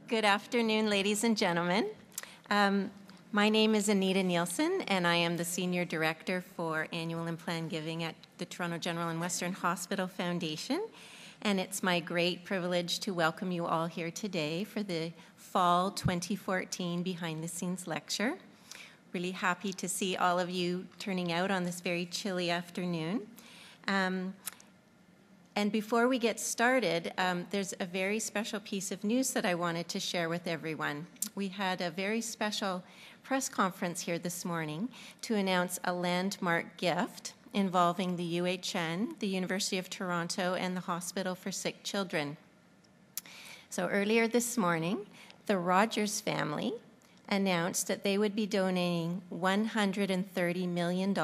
Good afternoon, ladies and gentlemen. My name is Anita Nielsen, and I am the Senior Director for Annual and Planned Giving at the Toronto General and Western Hospital Foundation. And it's my great privilege to welcome you all here today for the Fall 2014 Behind the Scenes Lecture. Really happy to see all of you turning out on this very chilly afternoon. And before we get started, there's a very special piece of news that I wanted to share with everyone. We had a very special press conference here this morning to announce a landmark gift involving the UHN, the University of Toronto, and the Hospital for Sick Children. So earlier this morning, the Rogers family announced that they would be donating $130 million.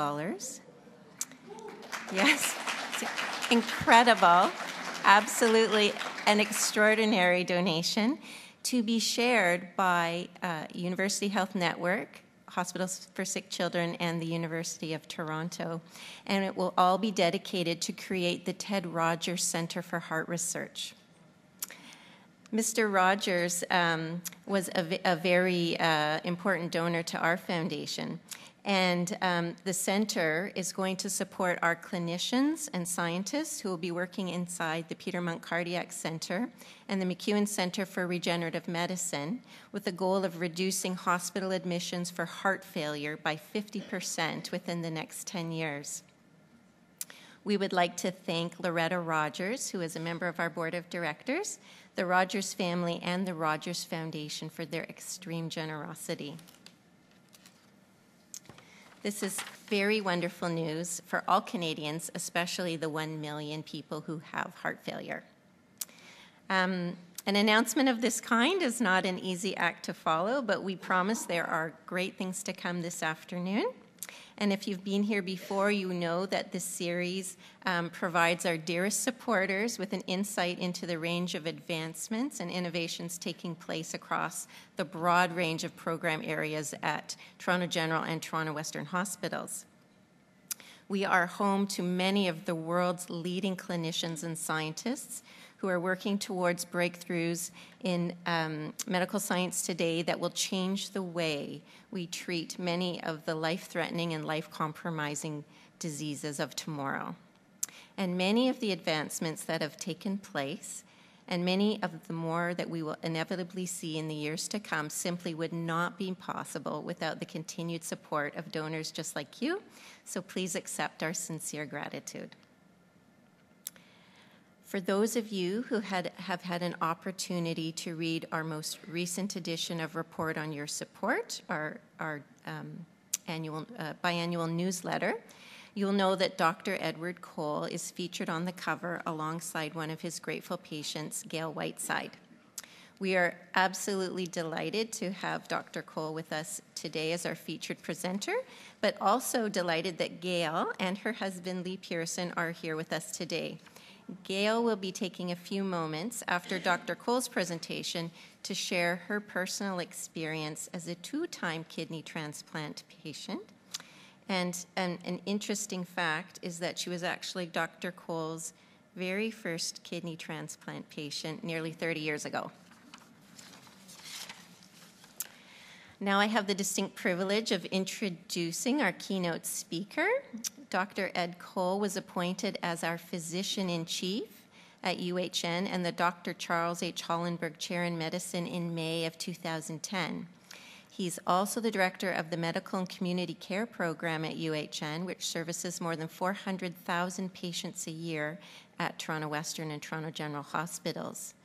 Yes. Incredible, absolutely an extraordinary donation to be shared by University Health Network, Hospitals for Sick Children, and the University of Toronto. And it will all be dedicated to create the Ted Rogers Centre for Heart Research. Mr. Rogers was a very important donor to our foundation. And the center is going to support our clinicians and scientists who will be working inside the Peter Munk Cardiac Center and the MacEwan Center for Regenerative Medicine with the goal of reducing hospital admissions for heart failure by 50% within the next 10 years. We would like to thank Loretta Rogers, who is a member of our board of directors, the Rogers family, and the Rogers Foundation for their extreme generosity. This is very wonderful news for all Canadians, especially the 1 million people who have heart failure. An announcement of this kind is not an easy act to follow, but we promise there are great things to come this afternoon. And if you've been here before, you know that this series provides our dearest supporters with an insight into the range of advancements and innovations taking place across the broad range of program areas at Toronto General and Toronto Western Hospitals. We are home to many of the world's leading clinicians and scientists who are working towards breakthroughs in medical science today that will change the way we treat many of the life-threatening and life-compromising diseases of tomorrow. And many of the advancements that have taken place, and many of the more that we will inevitably see in the years to come, simply would not be possible without the continued support of donors just like you. So please accept our sincere gratitude. For those of you who have had an opportunity to read our most recent edition of Report on Your Support, our biannual newsletter, you'll know that Dr. Edward Cole is featured on the cover alongside one of his grateful patients, Gail Whiteside. We are absolutely delighted to have Dr. Cole with us today as our featured presenter, but also delighted that Gail and her husband, Lee Pearson, are here with us today. Gail will be taking a few moments after Dr. Cole's presentation to share her personal experience as a two-time kidney transplant patient. And an interesting fact is that she was actually Dr. Cole's very first kidney transplant patient nearly 30 years ago. Now I have the distinct privilege of introducing our keynote speaker. Dr. Ed Cole was appointed as our physician-in-chief at UHN and the Dr. Charles H. Hollenberg Chair in Medicine in May of 2010. He's also the director of the Medical and Community Care Program at UHN, which services more than 400,000 patients a year at Toronto Western and Toronto General Hospitals.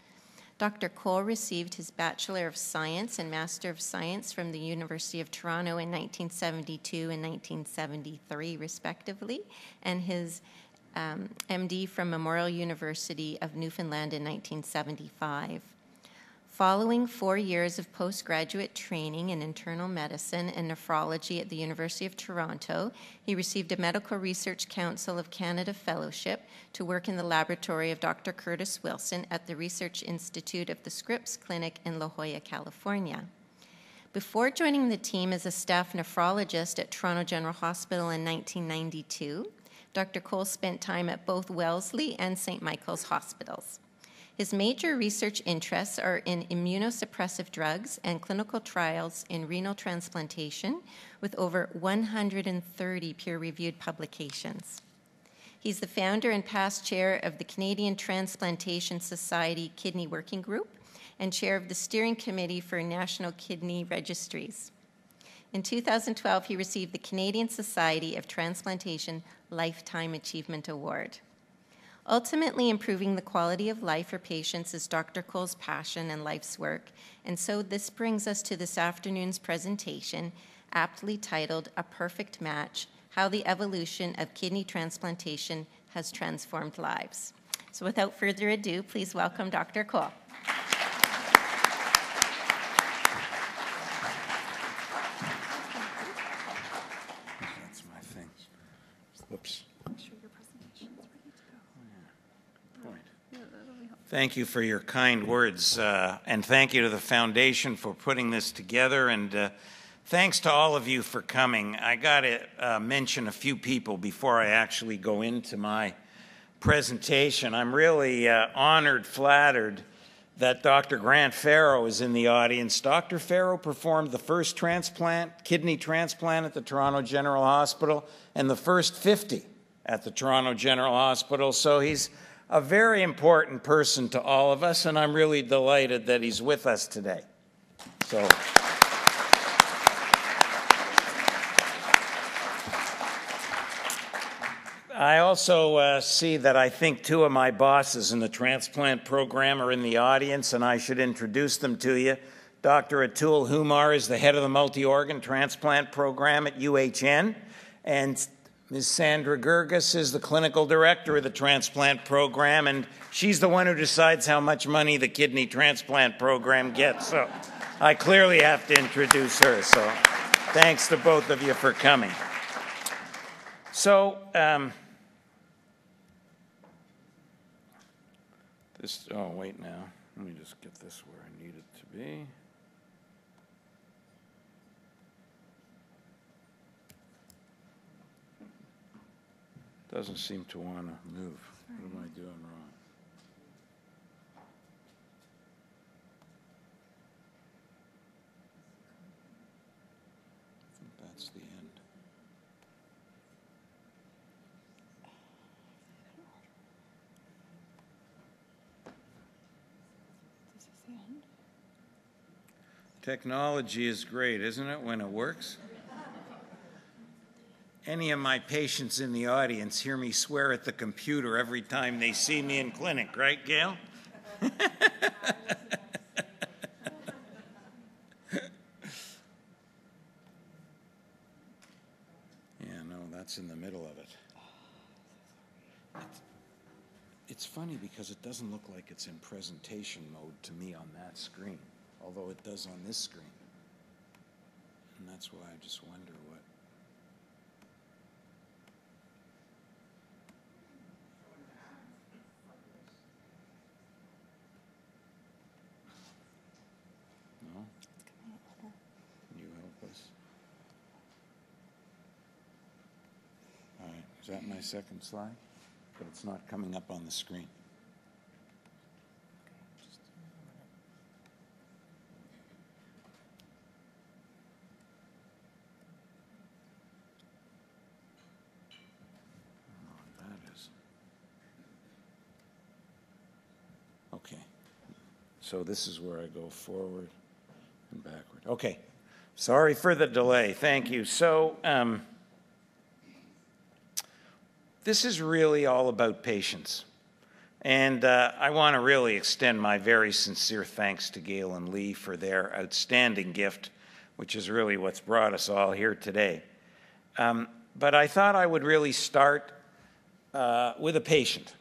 Dr. Cole received his Bachelor of Science and Master of Science from the University of Toronto in 1972 and 1973, respectively, and his MD from Memorial University of Newfoundland in 1975. Following 4 years of postgraduate training in internal medicine and nephrology at the University of Toronto, he received a Medical Research Council of Canada Fellowship to work in the laboratory of Dr. Curtis Wilson at the Research Institute of the Scripps Clinic in La Jolla, California. Before joining the team as a staff nephrologist at Toronto General Hospital in 1992, Dr. Cole spent time at both Wellesley and St. Michael's hospitals. His major research interests are in immunosuppressive drugs and clinical trials in renal transplantation, with over 130 peer-reviewed publications. He's the founder and past chair of the Canadian Transplantation Society Kidney Working Group and chair of the steering committee for National Kidney Registries. In 2012, he received the Canadian Society of Transplantation Lifetime Achievement Award. Ultimately, improving the quality of life for patients is Dr. Cole's passion and life's work, and so this brings us to this afternoon's presentation, aptly titled A Perfect Match: How the Evolution of Kidney Transplantation Has Transformed Lives. So without further ado, please welcome Dr. Cole. That's my thing. Whoops. Thank you for your kind words, and thank you to the Foundation for putting this together, and thanks to all of you for coming. I got to mention a few people before I actually go into my presentation. I'm really honored, flattered that Dr. Grant Farrow is in the audience. Dr. Farrow performed the first kidney transplant at the Toronto General Hospital and the first 50 at the Toronto General Hospital, so he's a very important person to all of us, and I'm really delighted that he's with us today. So, I also see that I think two of my bosses in the transplant program are in the audience, and I should introduce them to you. Dr. Atul Humar is the head of the multi-organ transplant program at UHN, and Ms. Sandra Gerges is the clinical director of the transplant program, and she's the one who decides how much money the kidney transplant program gets. So I clearly have to introduce her. So thanks to both of you for coming. So oh, wait now. Let me just get this where I need it to be. Doesn't seem to want to move. What am I doing wrong? I think that's the end. This is the end. Technology is great, isn't it, when it works? Any of my patients in the audience hear me swear at the computer every time they see me in clinic, right, Gail? Yeah, no, that's in the middle of it. It's funny because it doesn't look like it's in presentation mode to me on that screen, although it does on this screen. And that's why I just wonder what. Can you help us? All right, is that my second slide? But it's not coming up on the screen. I don't know what that is. Okay, so this is where I go forward and backward. Okay, sorry for the delay. Thank you. So this is really all about patients. And I want to really extend my very sincere thanks to Gail and Lee for their outstanding gift, which is really what's brought us all here today. But I thought I would really start with a patient.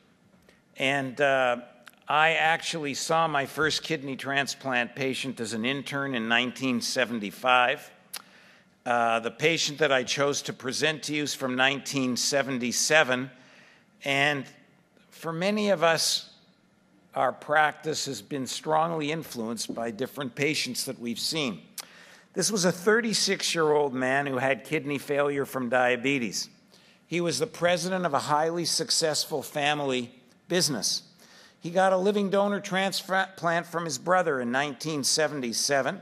And I actually saw my first kidney transplant patient as an intern in 1975. The patient that I chose to present to you is from 1977. And for many of us, our practice has been strongly influenced by different patients that we've seen. This was a 36-year-old man who had kidney failure from diabetes. He was the president of a highly successful family business. He got a living donor transplant from his brother in 1977.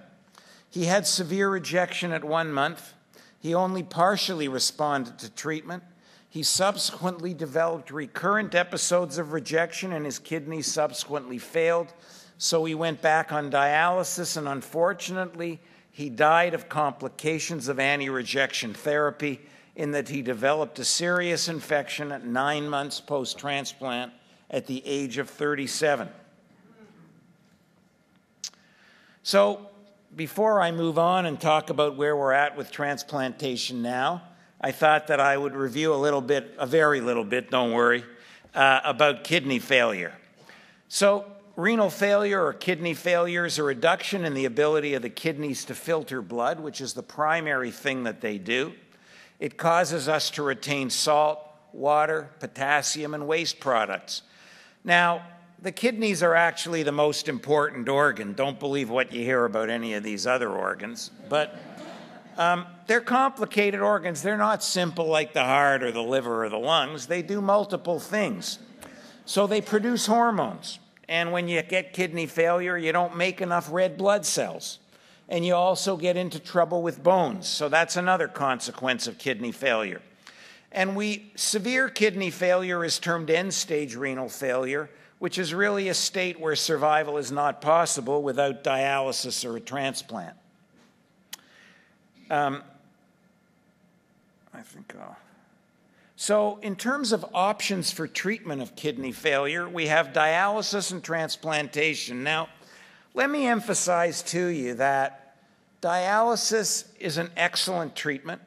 He had severe rejection at 1 month. He only partially responded to treatment. He subsequently developed recurrent episodes of rejection, and his kidneys subsequently failed. So he went back on dialysis, and unfortunately, he died of complications of anti-rejection therapy in that he developed a serious infection at 9 months post-transplant at the age of 37. So before I move on and talk about where we're at with transplantation now, I thought that I would review a very little bit, don't worry, about kidney failure. So renal failure or kidney failure is a reduction in the ability of the kidneys to filter blood, which is the primary thing that they do. It causes us to retain salt, water, potassium, and waste products. Now, the kidneys are actually the most important organ. Don't believe what you hear about any of these other organs. But they're complicated organs. They're not simple like the heart or the liver or the lungs. They do multiple things. So they produce hormones. And when you get kidney failure, you don't make enough red blood cells. And you also get into trouble with bones. So that's another consequence of kidney failure. And severe kidney failure is termed end-stage renal failure, which is really a state where survival is not possible without dialysis or a transplant. So in terms of options for treatment of kidney failure, we have dialysis and transplantation. Now, let me emphasize to you that dialysis is an excellent treatment.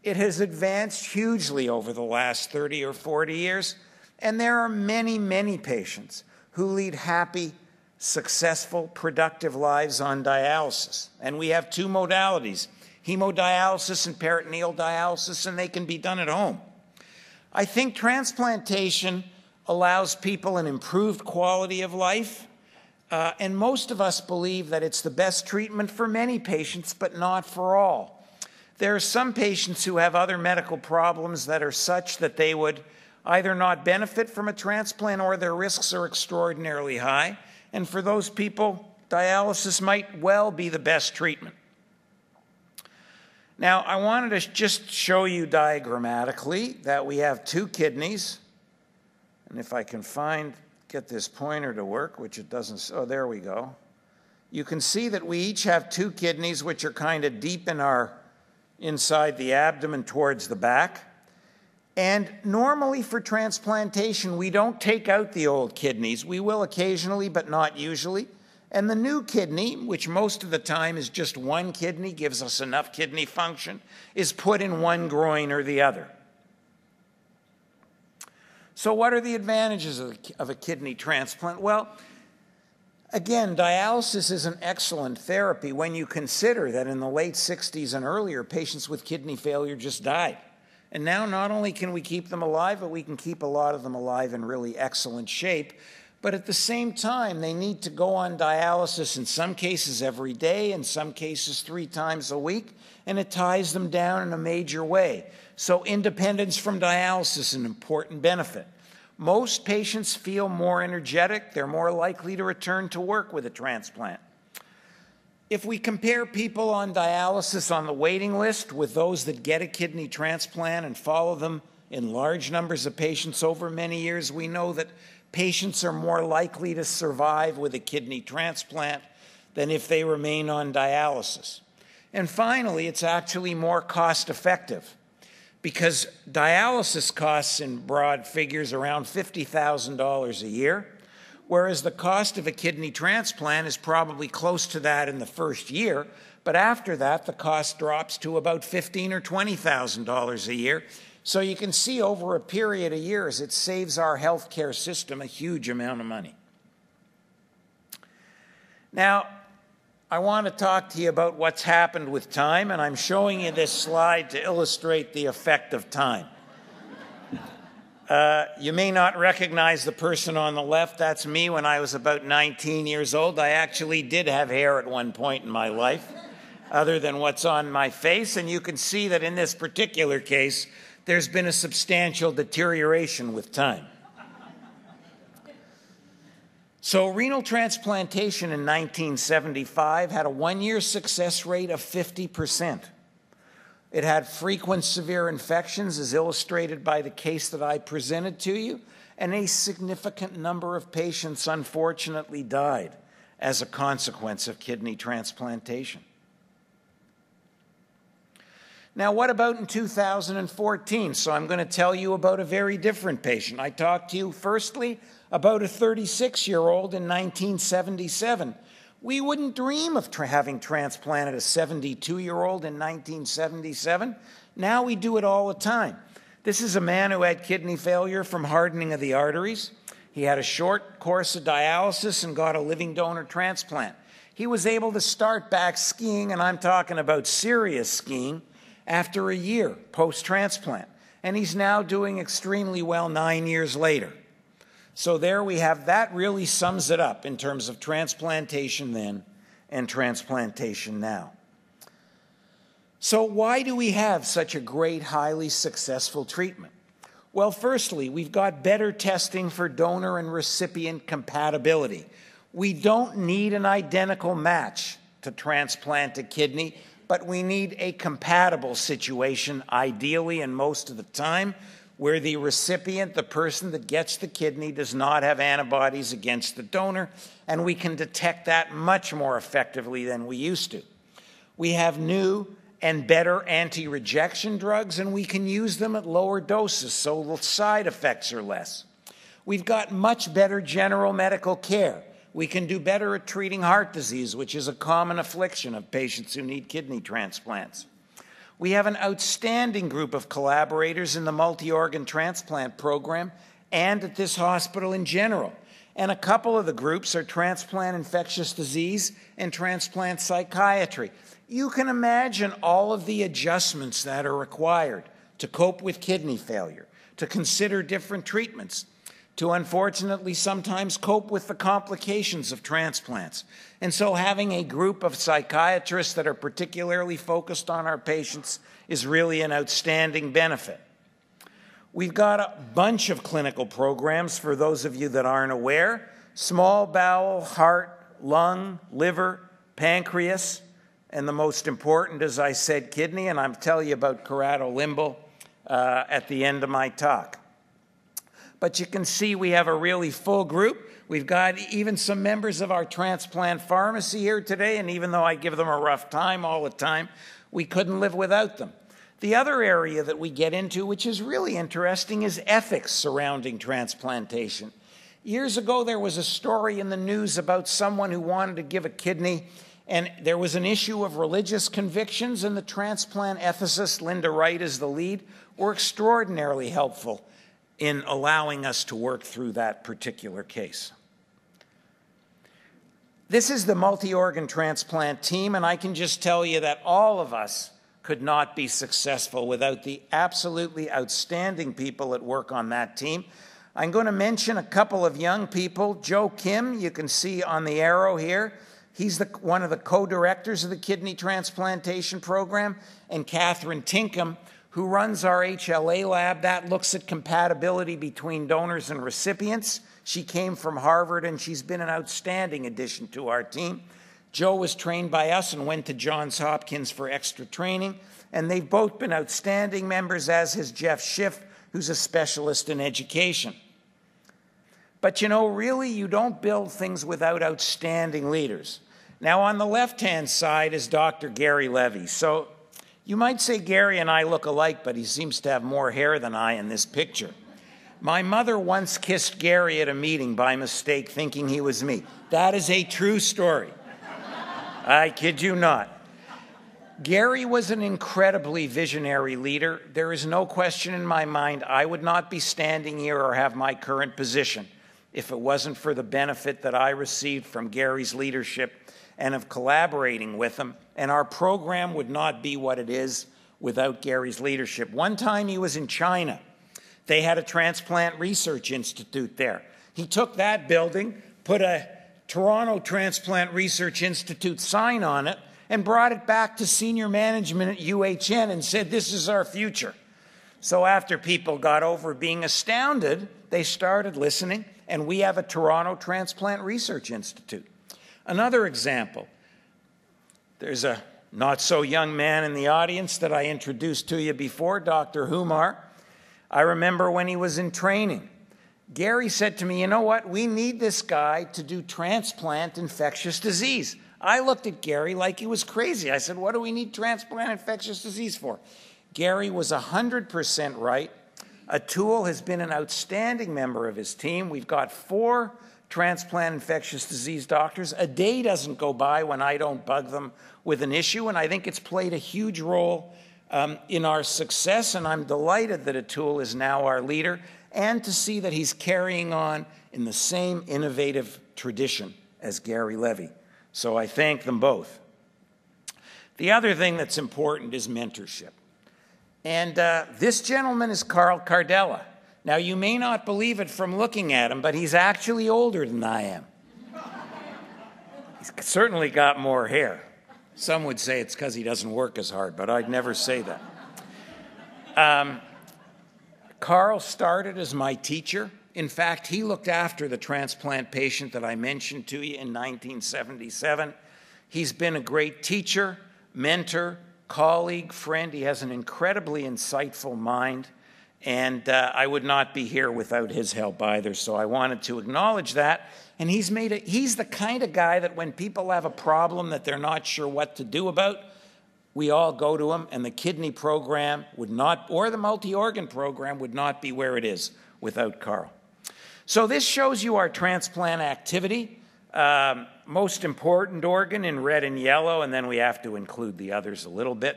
It has advanced hugely over the last 30 or 40 years, and there are many, many patients who lead happy, successful, productive lives on dialysis. And we have two modalities, hemodialysis and peritoneal dialysis, and they can be done at home. I think transplantation allows people an improved quality of life, and most of us believe that it's the best treatment for many patients, but not for all. There are some patients who have other medical problems that are such that they would either not benefit from a transplant or their risks are extraordinarily high. And for those people, dialysis might well be the best treatment. Now, I wanted to just show you diagrammatically that we have two kidneys. And if I can get this pointer to work, which it doesn't, oh, there we go. You can see that we each have two kidneys which are kind of deep inside the abdomen towards the back. And normally for transplantation, we don't take out the old kidneys. We will occasionally, but not usually. And the new kidney, which most of the time is just one kidney, gives us enough kidney function, is put in one groin or the other. So what are the advantages of a kidney transplant? Well, again, dialysis is an excellent therapy when you consider that in the late 60s and earlier, patients with kidney failure just died. And now not only can we keep them alive, but we can keep a lot of them alive in really excellent shape. But at the same time, they need to go on dialysis in some cases every day, in some cases 3 times a week, and it ties them down in a major way. So independence from dialysis is an important benefit. Most patients feel more energetic. They're more likely to return to work with a transplant. If we compare people on dialysis on the waiting list with those that get a kidney transplant and follow them in large numbers of patients over many years, we know that patients are more likely to survive with a kidney transplant than if they remain on dialysis. And finally, it's actually more cost-effective because dialysis costs in broad figures around $50,000 a year, whereas the cost of a kidney transplant is probably close to that in the first year, but after that, the cost drops to about $15,000 or $20,000 a year. So you can see over a period of years, it saves our healthcare system a huge amount of money. Now, I want to talk to you about what's happened with time, and I'm showing you this slide to illustrate the effect of time. You may not recognize the person on the left. That's me when I was about 19 years old. I actually did have hair at one point in my life, other than what's on my face, and you can see that in this particular case, there's been a substantial deterioration with time. So renal transplantation in 1975 had a 1-year success rate of 50%. It had frequent severe infections, as illustrated by the case that I presented to you, and a significant number of patients unfortunately died as a consequence of kidney transplantation. Now, what about in 2014? So I'm going to tell you about a very different patient. I talked to you firstly about a 36-year-old in 1977. We wouldn't dream of having transplanted a 72-year-old in 1977. Now we do it all the time. This is a man who had kidney failure from hardening of the arteries. He had a short course of dialysis and got a living donor transplant. He was able to start back skiing, and I'm talking about serious skiing, after a year post-transplant. And he's now doing extremely well 9 years later. So there we have, that really sums it up in terms of transplantation then and transplantation now. So why do we have such a great, highly successful treatment? Well, firstly, we've got better testing for donor and recipient compatibility. We don't need an identical match to transplant a kidney, but we need a compatible situation, ideally and most of the time, where the recipient, the person that gets the kidney, does not have antibodies against the donor, and we can detect that much more effectively than we used to. We have new and better anti-rejection drugs, and we can use them at lower doses, so the side effects are less. We've got much better general medical care. We can do better at treating heart disease, which is a common affliction of patients who need kidney transplants. We have an outstanding group of collaborators in the multi-organ transplant program and at this hospital in general. And a couple of the groups are transplant infectious disease and transplant psychiatry. You can imagine all of the adjustments that are required to cope with kidney failure, to consider different treatments, to unfortunately sometimes cope with the complications of transplants. And so having a group of psychiatrists that are particularly focused on our patients is really an outstanding benefit. We've got a bunch of clinical programs for those of you that aren't aware: small bowel, heart, lung, liver, pancreas, and the most important, as I said, kidney, and I'll tell you about Corrado-Limbo at the end of my talk. But you can see we have a really full group. We've got even some members of our transplant pharmacy here today, and even though I give them a rough time all the time, we couldn't live without them. The other area that we get into, which is really interesting, is ethics surrounding transplantation. Years ago, there was a story in the news about someone who wanted to give a kidney, and there was an issue of religious convictions, and the transplant ethicist, Linda Wright is the lead, were extraordinarily helpful in allowing us to work through that particular case. This is the multi-organ transplant team, and I can just tell you that all of us could not be successful without the absolutely outstanding people that work on that team. I'm going to mention a couple of young people. Joe Kim, you can see on the arrow here. He's one of the co-directors of the kidney transplantation program, and Catherine Tinkham, who runs our HLA lab that looks at compatibility between donors and recipients. She came from Harvard, and she's been an outstanding addition to our team. Joe was trained by us and went to Johns Hopkins for extra training, and they've both been outstanding members, as has Jeff Schiff, who's a specialist in education. But you know, really, you don't build things without outstanding leaders. Now, on the left-hand side is Dr. Gary Levy. So you might say Gary and I look alike, but he seems to have more hair than I in this picture. My mother once kissed Gary at a meeting by mistake, thinking he was me. That is a true story. I kid you not. Gary was an incredibly visionary leader. There is no question in my mind I would not be standing here or have my current position if it wasn't for the benefit that I received from Gary's leadership and of collaborating with him. And our program would not be what it is without Gary's leadership. One time he was in China. They had a transplant research institute there. He took that building, put a Toronto Transplant Research Institute sign on it, and brought it back to senior management at UHN and said, "This is our future." So after people got over being astounded, they started listening, and we have a Toronto Transplant Research Institute. Another example, there's a not-so-young man in the audience that I introduced to you before, Dr. Humar. I remember when he was in training, Gary said to me, you know what, we need this guy to do transplant infectious disease. I looked at Gary like he was crazy. I said, what do we need transplant infectious disease for? Gary was 100% right. Atul has been an outstanding member of his team. We've got 4 transplant infectious disease doctors. A day doesn't go by when I don't bug them with an issue, and I think it's played a huge role in our success, and I'm delighted that Atul is now our leader, and to see that he's carrying on in the same innovative tradition as Gary Levy. So I thank them both. The other thing that's important is mentorship. And this gentleman is Carl Cardella. Now, you may not believe it from looking at him, but he's actually older than I am. He's certainly got more hair. Some would say it's because he doesn't work as hard, but I'd never say that. Carl started as my teacher. In fact, he looked after the transplant patient that I mentioned to you in 1977. He's been a great teacher, mentor, colleague, friend. He has an incredibly insightful mind, and I would not be here without his help either, so I wanted to acknowledge that. And he's the kind of guy that when people have a problem that they're not sure what to do about, we all go to him, and the kidney program would not, or the multi-organ program would not be where it is without Carl. So this shows you our transplant activity. Most important organ in red and yellow, and then we have to include the others a little bit.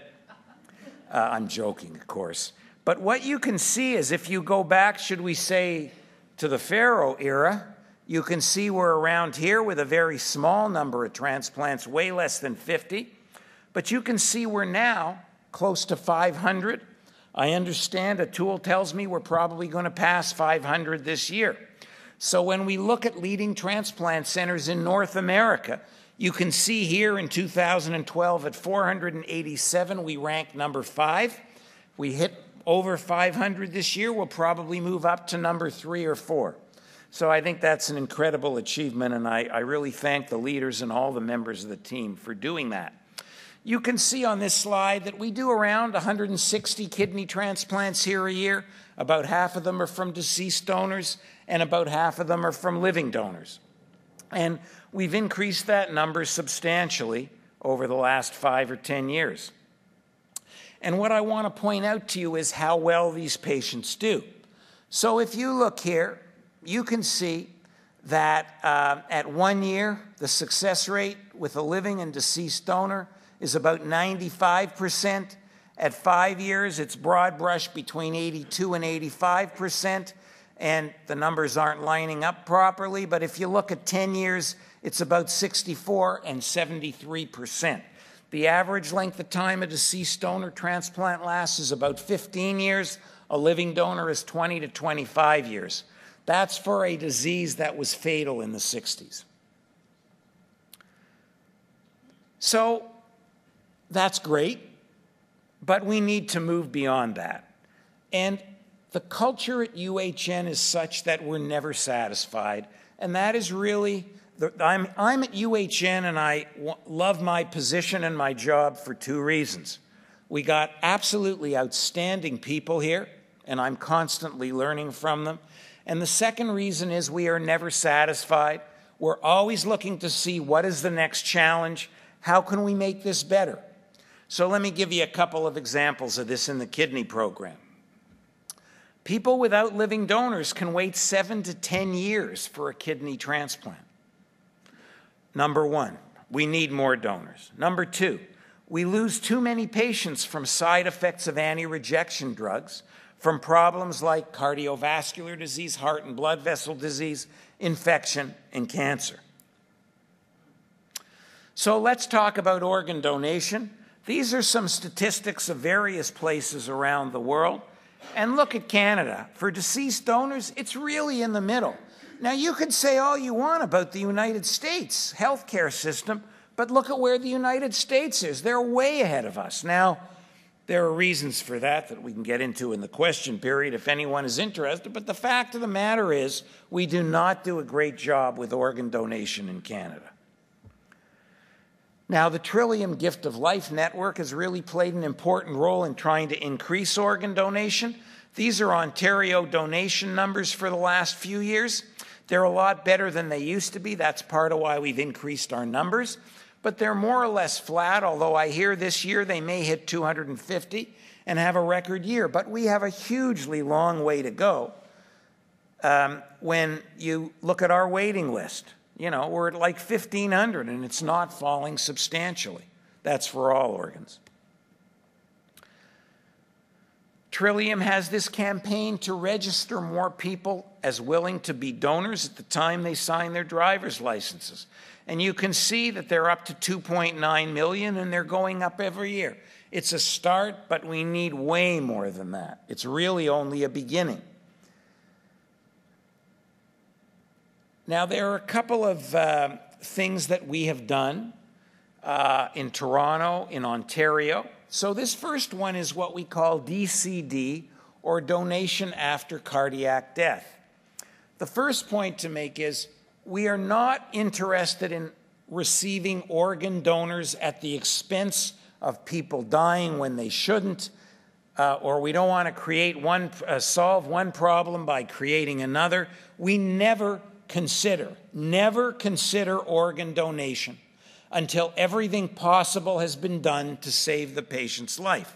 I'm joking, of course. But what you can see is if you go back, should we say, to the Pharaoh era, you can see we're around here with a very small number of transplants, way less than 50. But you can see we're now close to 500. I understand Atul tells me we're probably going to pass 500 this year. So when we look at leading transplant centers in North America, you can see here in 2012 at 487, we ranked number 5. We hit over 500 this year. We'll probably move up to number 3 or 4. So I think that's an incredible achievement, and I really thank the leaders and all the members of the team for doing that. You can see on this slide that we do around 160 kidney transplants here a year. About half of them are from deceased donors, and about half of them are from living donors. And we've increased that number substantially over the last 5 or 10 years. And what I want to point out to you is how well these patients do. So if you look here, you can see that at 1 year, the success rate with a living and deceased donor is about 95%. At 5 years, it's broad brush between 82 and 85%, and the numbers aren't lining up properly. But if you look at 10 years, it's about 64 and 73%. The average length of time a deceased donor transplant lasts is about 15 years. A living donor is 20 to 25 years. That's for a disease that was fatal in the 60s. So that's great, but we need to move beyond that. And the culture at UHN is such that we're never satisfied, and that is really, I'm at UHN and I love my position and my job for 2 reasons. We got absolutely outstanding people here, and I'm constantly learning from them. And the second reason is we are never satisfied. We're always looking to see what is the next challenge, how can we make this better? So let me give you a couple of examples of this in the kidney program. People without living donors can wait 7 to 10 years for a kidney transplant. Number 1, we need more donors. Number 2, we lose too many patients from side effects of anti-rejection drugs, from problems like cardiovascular disease, heart and blood vessel disease, infection, and cancer. So let's talk about organ donation. These are some statistics of various places around the world. And look at Canada. For deceased donors, it's really in the middle. Now, you could say all you want about the United States healthcare system, but look at where the United States is. They're way ahead of us. Now, There are reasons for that we can get into in the question period if anyone is interested, but the fact of the matter is we do not do a great job with organ donation in Canada. Now, the Trillium Gift of Life Network has really played an important role in trying to increase organ donation. These are Ontario donation numbers for the last few years. They're a lot better than they used to be. That's part of why we've increased our numbers. But they're more or less flat, although I hear this year they may hit 250 and have a record year. But we have a hugely long way to go when you look at our waiting list. You know, we're at like 1,500, and it's not falling substantially. That's for all organs. Trillium has this campaign to register more people as willing to be donors at the time they sign their driver's licenses. And you can see that they're up to 2.9 million, and they're going up every year. It's a start, but we need way more than that. It's really only a beginning. Now, there are a couple of things that we have done in Toronto, in Ontario. So this first one is what we call DCD, or donation after cardiac death. The first point to make is we are not interested in receiving organ donors at the expense of people dying when they shouldn't, or we don't want to create solve one problem by creating another. We never consider organ donation until everything possible has been done to save the patient's life.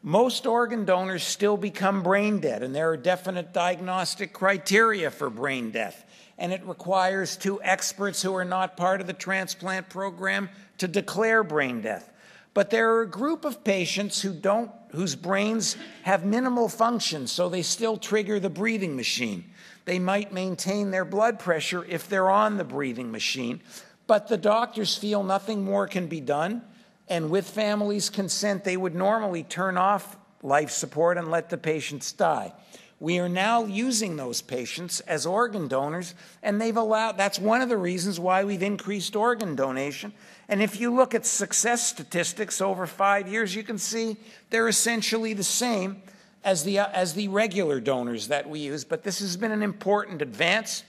Most organ donors still become brain dead, and there are definite diagnostic criteria for brain death. And it requires 2 experts who are not part of the transplant program to declare brain death. But there are a group of patients whose brains have minimal function, so they still trigger the breathing machine. They might maintain their blood pressure if they're on the breathing machine, but the doctors feel nothing more can be done, and with families' consent, they would normally turn off life support and let the patients die. We are now using those patients as organ donors, and that's one of the reasons why we've increased organ donation. And if you look at success statistics over 5 years, you can see they're essentially the same as the regular donors that we use. But this has been an important advance,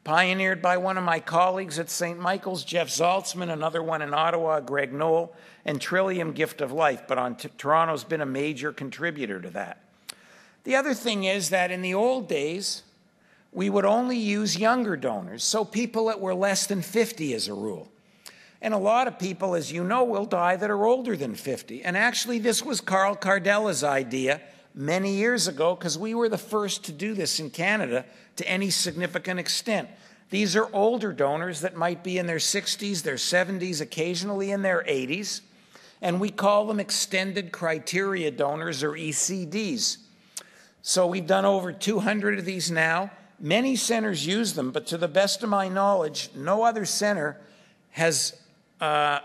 pioneered by one of my colleagues at St. Michael's, Jeff Zaltzman, another one in Ottawa, Greg Knoll, and Trillium Gift of Life. But Toronto's been a major contributor to that. The other thing is that in the old days, we would only use younger donors, so people that were less than 50 as a rule. And a lot of people, as you know, will die that are older than 50. And actually, this was Carl Cardella's idea many years ago, because we were the first to do this in Canada to any significant extent. These are older donors that might be in their 60s, their 70s, occasionally in their 80s, and we call them extended criteria donors, or ECDs. So we've done over 200 of these now. Many centers use them, but to the best of my knowledge, no other center has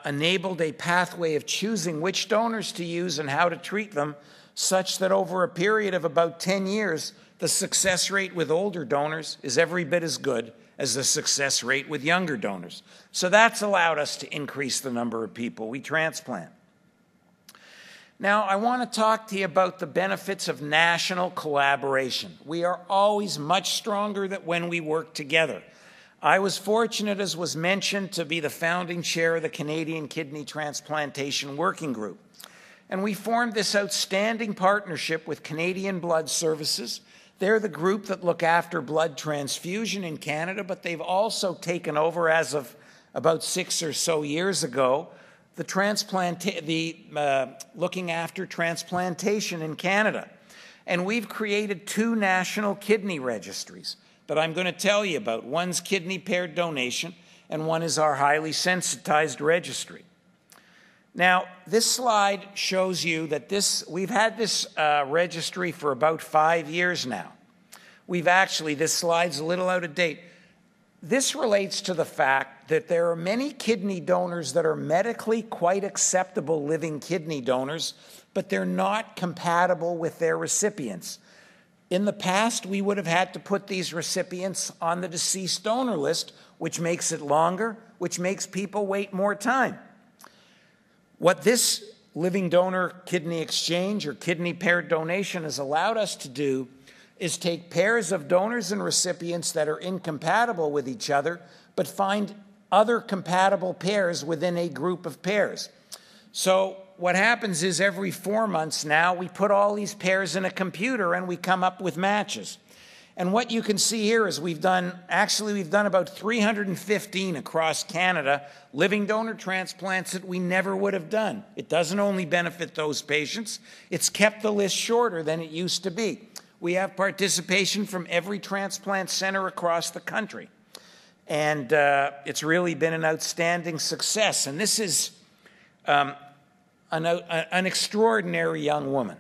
enabled a pathway of choosing which donors to use and how to treat them, such that over a period of about 10 years, the success rate with older donors is every bit as good as the success rate with younger donors. So that's allowed us to increase the number of people we transplant. Now, I want to talk to you about the benefits of national collaboration. We are always much stronger than when we work together. I was fortunate, as was mentioned, to be the founding chair of the Canadian Kidney Transplantation Working Group. And we formed this outstanding partnership with Canadian Blood Services. They're the group that look after blood transfusion in Canada, but they've also taken over, as of about 6 or so years ago, looking after transplantation in Canada. And we've created 2 national kidney registries that I'm going to tell you about. One's kidney paired donation, and one is our highly sensitized registry. Now, this slide shows you that we've had this registry for about 5 years now. This slide's a little out of date. This relates to the fact that there are many kidney donors that are medically quite acceptable living kidney donors, but they're not compatible with their recipients. In the past, we would have had to put these recipients on the deceased donor list, which makes it longer, which makes people wait more time. What this living donor kidney exchange or kidney pair donation has allowed us to do is take pairs of donors and recipients that are incompatible with each other, but find other compatible pairs within a group of pairs. So what happens is every 4 months now, we put all these pairs in a computer and we come up with matches. And what you can see here is we've done about 315 across Canada, living donor transplants that we never would have done. It doesn't only benefit those patients, it's kept the list shorter than it used to be. We have participation from every transplant center across the country. And it's really been an outstanding success. And this is an extraordinary young woman.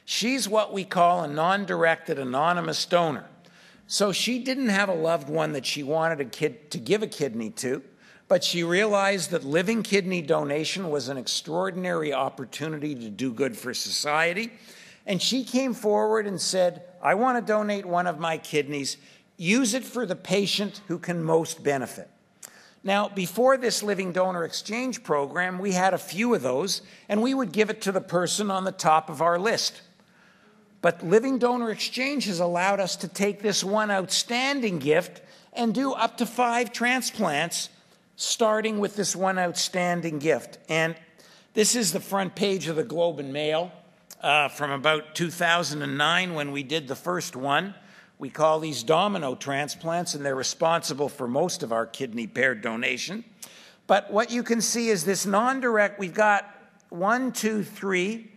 She's what we call a non-directed anonymous donor. So she didn't have a loved one that she wanted to give a kidney to, but she realized that living kidney donation was an extraordinary opportunity to do good for society. And she came forward and said, I want to donate one of my kidneys. Use it for the patient who can most benefit. Now, before this living donor exchange program, we had a few of those, and we would give it to the person on the top of our list. But living donor exchange has allowed us to take this one outstanding gift and do up to 5 transplants, starting with this one outstanding gift. And this is the front page of the Globe and Mail from about 2009 when we did the first one. We call these domino transplants, and they're responsible for most of our kidney pair donation. But what you can see is this non-direct, we've got 1, 2, 3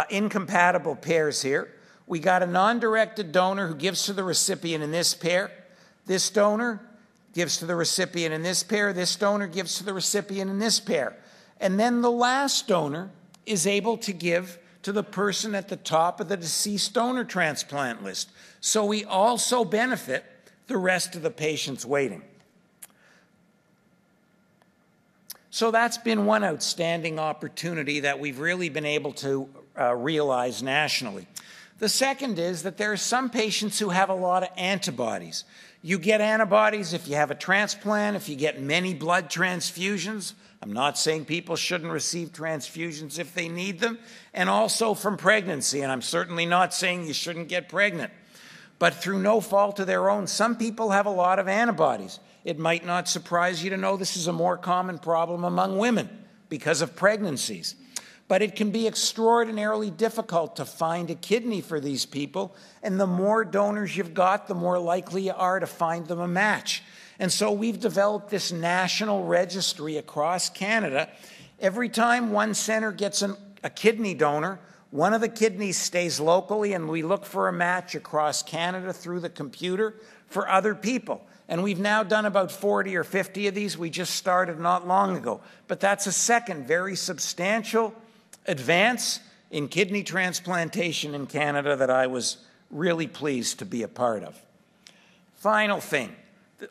incompatible pairs here. We got a non-directed donor who gives to the recipient in this pair. This donor gives to the recipient in this pair. This donor gives to the recipient in this pair. And then the last donor is able to give to the person at the top of the deceased donor transplant list. So we also benefit the rest of the patients waiting. So that's been one outstanding opportunity that we've really been able to realize nationally. The second is that there are some patients who have a lot of antibodies. You get antibodies if you have a transplant, if you get many blood transfusions. I'm not saying people shouldn't receive transfusions if they need them, and also from pregnancy, and I'm certainly not saying you shouldn't get pregnant. But through no fault of their own, some people have a lot of antibodies. It might not surprise you to know this is a more common problem among women because of pregnancies. But it can be extraordinarily difficult to find a kidney for these people, and the more donors you've got, the more likely you are to find them a match. And so we've developed this national registry across Canada. Every time one center gets a kidney donor, one of the kidneys stays locally, and we look for a match across Canada through the computer for other people. And we've now done about 40 or 50 of these. We just started not long ago. But that's a second very substantial advance in kidney transplantation in Canada that I was really pleased to be a part of. Final thing.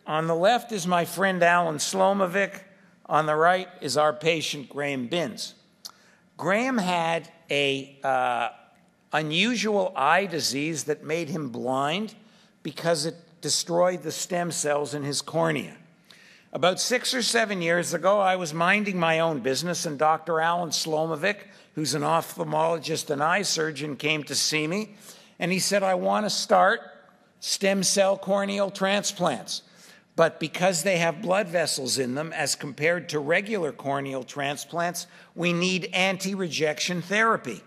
On the left is my friend Alan Slomovic. On the right is our patient Graham Binns. Graham had a unusual eye disease that made him blind because it destroyed the stem cells in his cornea. About 6 or 7 years ago, I was minding my own business, and Dr. Alan Slomovic, who's an ophthalmologist and eye surgeon, came to see me, and he said, I want to start stem cell corneal transplants. But because they have blood vessels in them, as compared to regular corneal transplants, we need anti-rejection therapy.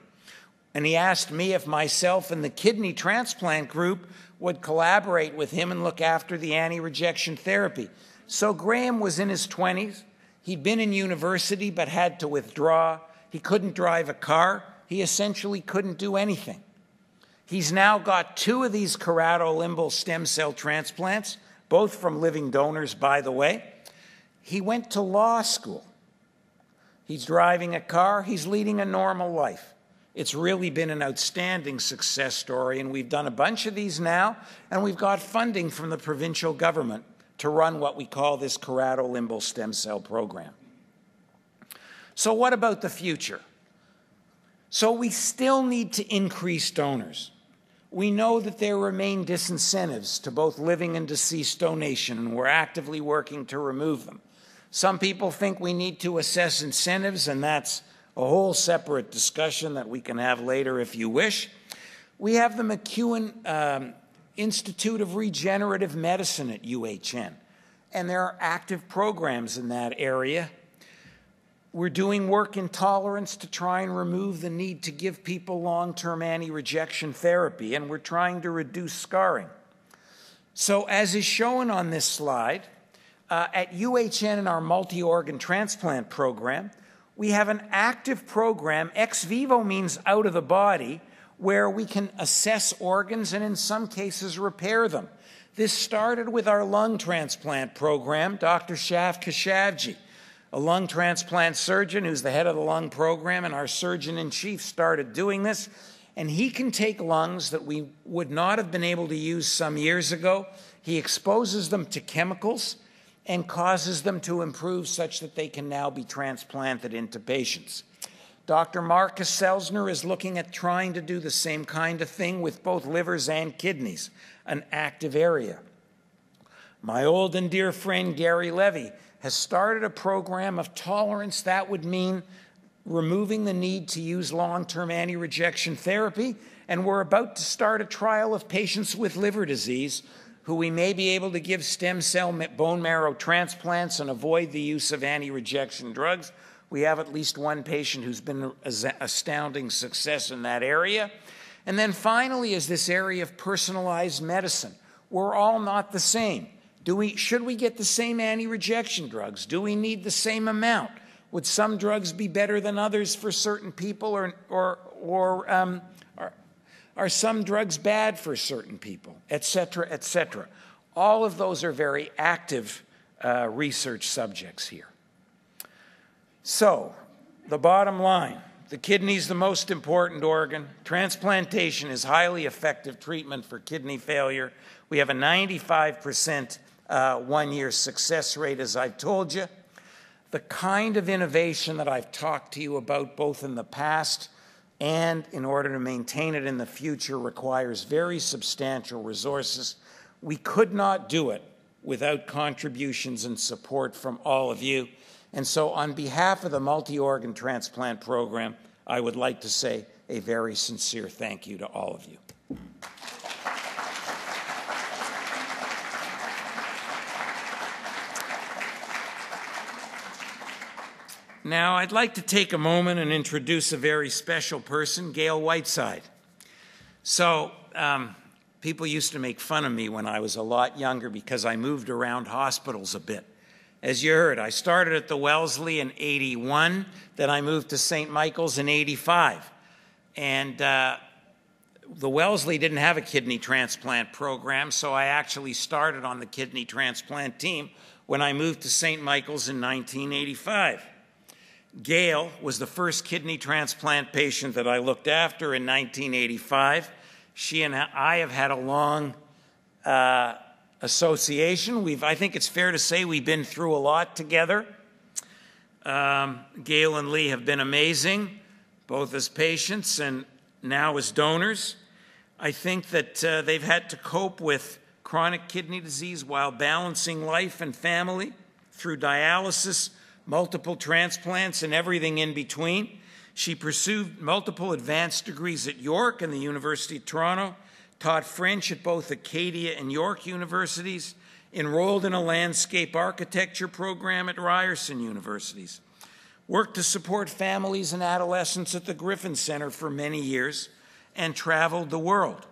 And he asked me if myself and the kidney transplant group would collaborate with him and look after the anti-rejection therapy. So Graham was in his 20s. He'd been in university but had to withdraw. He couldn't drive a car. He essentially couldn't do anything. He's now got 2 of these keratolimbar stem cell transplants, both from living donors, by the way. He went to law school. He's driving a car. He's leading a normal life. It's really been an outstanding success story, and we've done a bunch of these now, and we've got funding from the provincial government to run what we call this keratolimbar stem cell program. So what about the future? So we still need to increase donors. We know that there remain disincentives to both living and deceased donation, and we're actively working to remove them. Some people think we need to assess incentives, and that's a whole separate discussion that we can have later if you wish. We have the McEwen Institute of Regenerative Medicine at UHN, and there are active programs in that area. We're doing work in tolerance to try and remove the need to give people long-term anti-rejection therapy, and we're trying to reduce scarring. So as is shown on this slide, at UHN in our multi-organ transplant program, we have an active program, ex vivo means out of the body, where we can assess organs and in some cases repair them. This started with our lung transplant program. Dr. Shaf Khashavji, a lung transplant surgeon who's the head of the lung program and our surgeon-in-chief, started doing this. And he can take lungs that we would not have been able to use some years ago. He exposes them to chemicals and causes them to improve such that they can now be transplanted into patients. Dr. Marcus Selzner is looking at trying to do the same kind of thing with both livers and kidneys, an active area. My old and dear friend Gary Levy has started a program of tolerance. That would mean removing the need to use long-term anti-rejection therapy, and we're about to start a trial of patients with liver disease who we may be able to give stem cell bone marrow transplants and avoid the use of anti-rejection drugs. We have at least one patient who's been an astounding success in that area. And then finally is this area of personalized medicine. We're all not the same. Should we get the same anti-rejection drugs? Do we need the same amount? Would some drugs be better than others for certain people, or are some drugs bad for certain people, et cetera, et cetera? All of those are very active research subjects here. So, the bottom line, the kidney is the most important organ. Transplantation is highly effective treatment for kidney failure. We have a 95% one-year success rate, as I've told you. The kind of innovation that I've talked to you about both in the past and in order to maintain it in the future requires very substantial resources. We could not do it without contributions and support from all of you. And so on behalf of the multi-organ transplant program, I would like to say a very sincere thank you to all of you. Now, I'd like to take a moment and introduce a very special person, Gail Whiteside. So, people used to make fun of me when I was a lot younger because I moved around hospitals a bit. As you heard, I started at the Wellesley in '81, then I moved to St. Michael's in '85. And the Wellesley didn't have a kidney transplant program, so I actually started on the kidney transplant team when I moved to St. Michael's in 1985. Gail was the first kidney transplant patient that I looked after in 1985. She and I have had a long association. I think it's fair to say we've been through a lot together. Gail and Lee have been amazing, both as patients and now as donors. I think that they've had to cope with chronic kidney disease while balancing life and family through dialysis, multiple transplants, and everything in between. She pursued multiple advanced degrees at York and the University of Toronto, taught French at both Acadia and York universities, enrolled in a landscape architecture program at Ryerson universities, worked to support families and adolescents at the Griffin Center for many years, and traveled the world.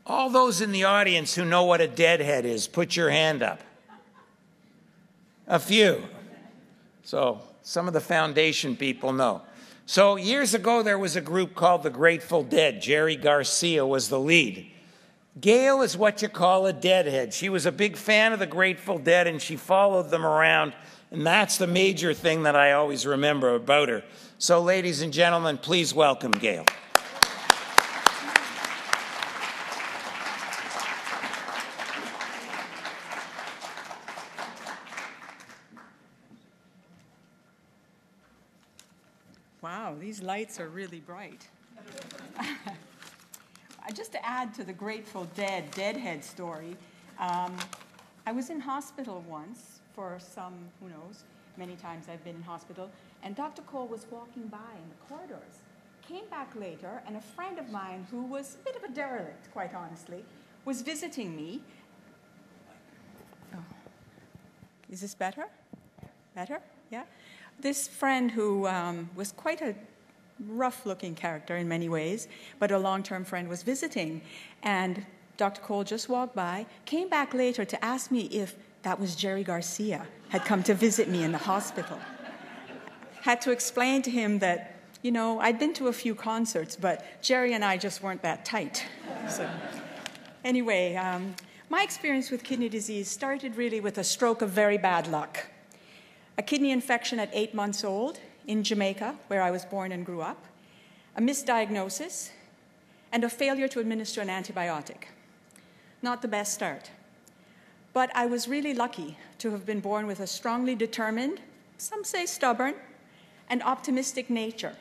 All those in the audience who know what a deadhead is, put your hand up. A few. So some of the foundation people know. So years ago, there was a group called the Grateful Dead. Jerry Garcia was the lead. Gail is what you call a deadhead. She was a big fan of the Grateful Dead, and she followed them around, and that's the major thing that I always remember about her. So ladies and gentlemen, please welcome Gail. Wow, these lights are really bright. Just to add to the Grateful Dead deadhead story, I was in hospital once for some, who knows, many times I've been in hospital, and Dr. Cole was walking by in the corridors. Came back later, and a friend of mine who was a bit of a derelict, quite honestly, was visiting me. Oh. Is this better? Better? Yeah? This friend who was quite a rough-looking character in many ways, but a long-term friend, was visiting, and Dr. Cole just walked by, came back later to ask me if that was Jerry Garcia had come to visit me in the hospital. Had to explain to him that, you know, I'd been to a few concerts, but Jerry and I just weren't that tight. So, anyway, my experience with kidney disease started really with a stroke of very bad luck. A kidney infection at 8 months old in Jamaica, where I was born and grew up, a misdiagnosis, and a failure to administer an antibiotic. Not the best start. But I was really lucky to have been born with a strongly determined, some say stubborn, and optimistic nature.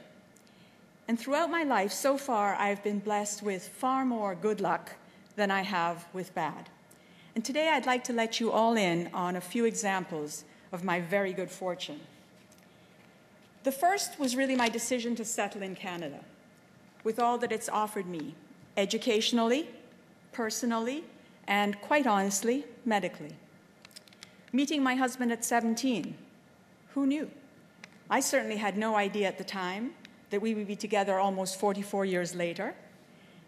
And throughout my life, so far, I've been blessed with far more good luck than I have with bad. And today I'd like to let you all in on a few examples of my very good fortune. The first was really my decision to settle in Canada, with all that it's offered me, educationally, personally, and quite honestly, medically. Meeting my husband at 17, who knew? I certainly had no idea at the time that we would be together almost 44 years later,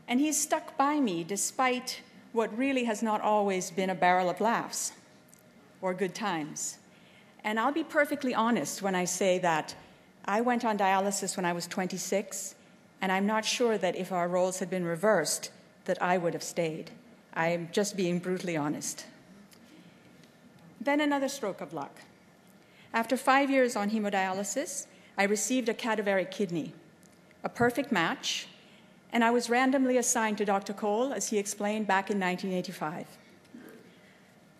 and he's stuck by me despite what really has not always been a barrel of laughs or good times. And I'll be perfectly honest when I say that I went on dialysis when I was 26, and I'm not sure that if our roles had been reversed, that I would have stayed. I'm just being brutally honest. Then another stroke of luck. After 5 years on hemodialysis, I received a cadaveric kidney, a perfect match, and I was randomly assigned to Dr. Cole, as he explained back in 1985.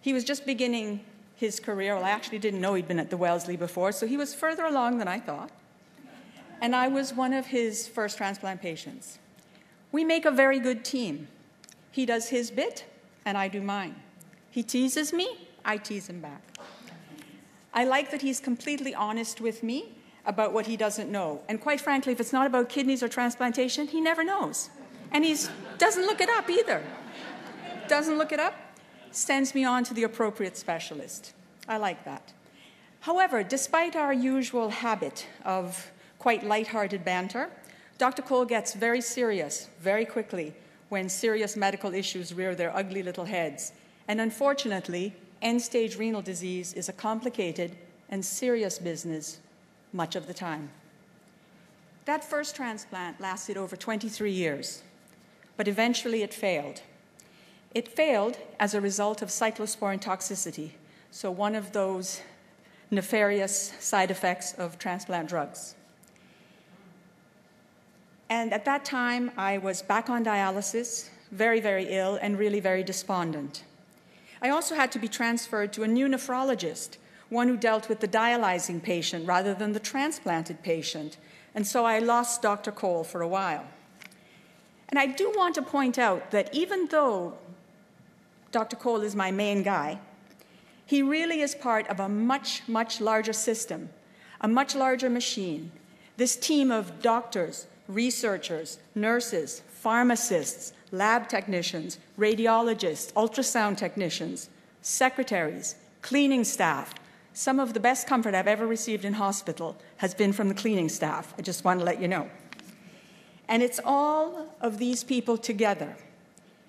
He was just beginning his career. Well, I actually didn't know he'd been at the Wellesley before, so he was further along than I thought. And I was one of his first transplant patients. We make a very good team. He does his bit, and I do mine. He teases me, I tease him back. I like that he's completely honest with me about what he doesn't know. And quite frankly, if it's not about kidneys or transplantation, he never knows. And he doesn't look it up either. Doesn't look it up, sends me on to the appropriate specialist. I like that. However, despite our usual habit of quite lighthearted banter, Dr. Cole gets very serious very quickly when serious medical issues rear their ugly little heads. And unfortunately, end-stage renal disease is a complicated and serious business much of the time. That first transplant lasted over 23 years, but eventually it failed. It failed as a result of cyclosporin toxicity, so one of those nefarious side effects of transplant drugs. And at that time, I was back on dialysis, very, very ill, and really very despondent. I also had to be transferred to a new nephrologist, one who dealt with the dialyzing patient rather than the transplanted patient, and so I lost Dr. Cole for a while. And I do want to point out that even though Dr. Cole is my main guy, he really is part of a much, much larger system, a much larger machine. This team of doctors, researchers, nurses, pharmacists, lab technicians, radiologists, ultrasound technicians, secretaries, cleaning staff. Some of the best comfort I've ever received in hospital has been from the cleaning staff. I just want to let you know. And it's all of these people together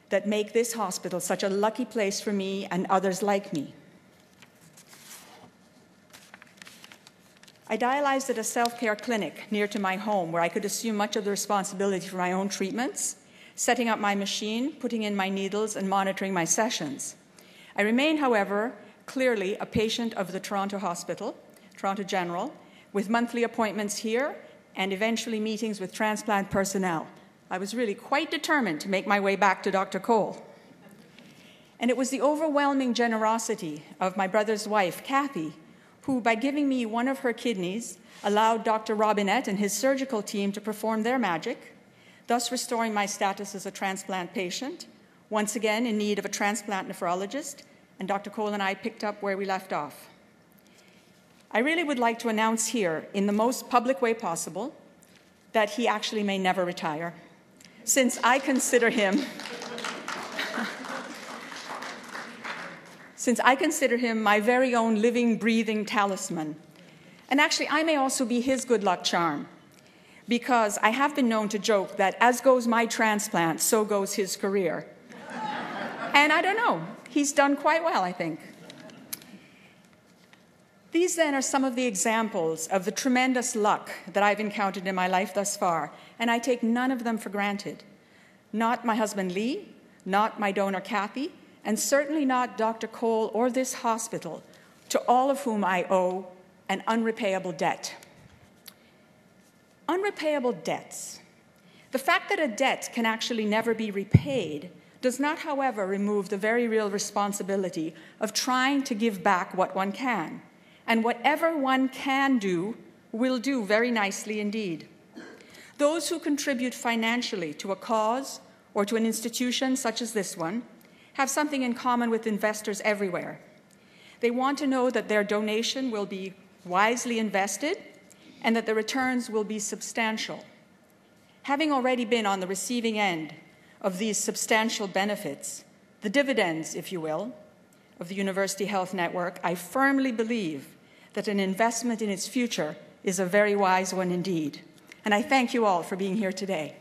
that make this hospital such a lucky place for me and others like me. I dialyzed at a self-care clinic near to my home where I could assume much of the responsibility for my own treatments, setting up my machine, putting in my needles, and monitoring my sessions. I remain, however, clearly a patient of the Toronto Hospital, Toronto General, with monthly appointments here and eventually meetings with transplant personnel. I was really quite determined to make my way back to Dr. Cole. And it was the overwhelming generosity of my brother's wife, Kathy, who, by giving me one of her kidneys, allowed Dr. Robinette and his surgical team to perform their magic, thus restoring my status as a transplant patient, once again in need of a transplant nephrologist, and Dr. Cole and I picked up where we left off. I really would like to announce here, in the most public way possible, that he actually may never retire, since I consider him my very own living, breathing talisman. And actually, I may also be his good luck charm, because I have been known to joke that as goes my transplant, so goes his career. And I don't know, he's done quite well, I think. These then are some of the examples of the tremendous luck that I've encountered in my life thus far, and I take none of them for granted. Not my husband Lee, not my donor Kathy, and certainly not Dr. Cole or this hospital, to all of whom I owe an unrepayable debt. Unrepayable debts. The fact that a debt can actually never be repaid does not, however, remove the very real responsibility of trying to give back what one can. And whatever one can do, will do very nicely indeed. Those who contribute financially to a cause or to an institution such as this one have something in common with investors everywhere. They want to know that their donation will be wisely invested and that the returns will be substantial. Having already been on the receiving end of these substantial benefits, the dividends, if you will, of the University Health Network, I firmly believe that an investment in its future is a very wise one indeed. And I thank you all for being here today.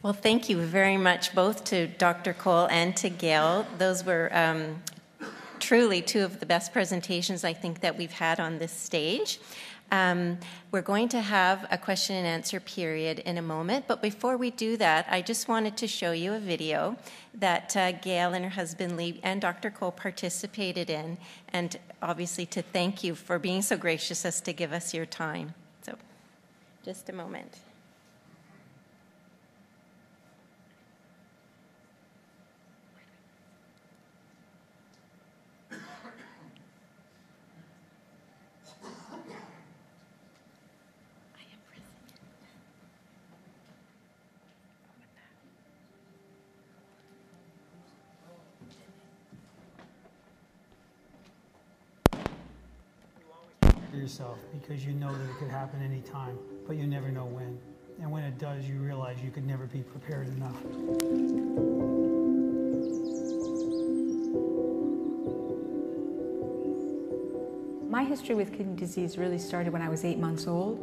Well, thank you very much both to Dr. Cole and to Gail. Those were truly two of the best presentations I think that we've had on this stage. We're going to have a question and answer period in a moment, but before we do that, I just wanted to show you a video that Gail and her husband Lee and Dr. Cole participated in, and obviously to thank you for being so gracious as to give us your time. So, just a moment. Yourself, because you know that it could happen anytime, but you never know when. And when it does, you realize you could never be prepared enough. My history with kidney disease really started when I was 8 months old.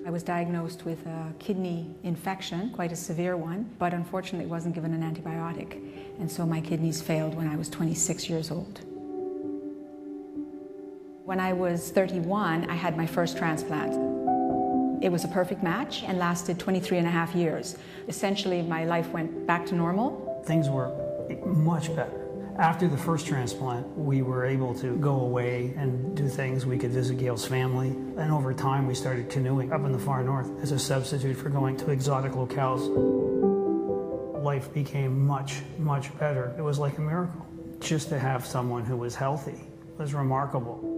I was diagnosed with a kidney infection, quite a severe one, but unfortunately wasn't given an antibiotic. And so my kidneys failed when I was 26 years old. When I was 31, I had my first transplant. It was a perfect match and lasted 23.5 years. Essentially, my life went back to normal. Things were much better. After the first transplant, we were able to go away and do things. We could visit Gail's family. And over time, we started canoeing up in the far north as a substitute for going to exotic locales. Life became much, much better. It was like a miracle. Just to have someone who was healthy was remarkable.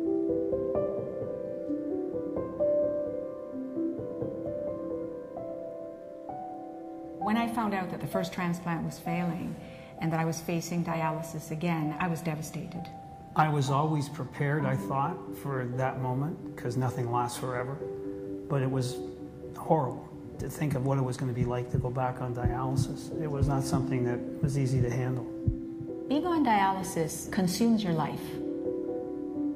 When I found out that the first transplant was failing and that I was facing dialysis again, I was devastated. I was always prepared, I thought, for that moment, because nothing lasts forever. But it was horrible to think of what it was going to be like to go back on dialysis. It was not something that was easy to handle. Being on dialysis consumes your life.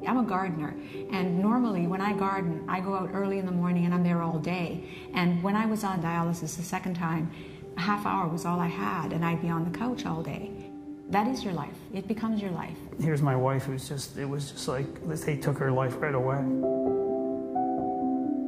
I'm a gardener, and normally when I garden, I go out early in the morning and I'm there all day. And when I was on dialysis the second time, a half hour was all I had, and I'd be on the couch all day. That is your life. It becomes your life. Here's my wife who's it was just like they took her life right away.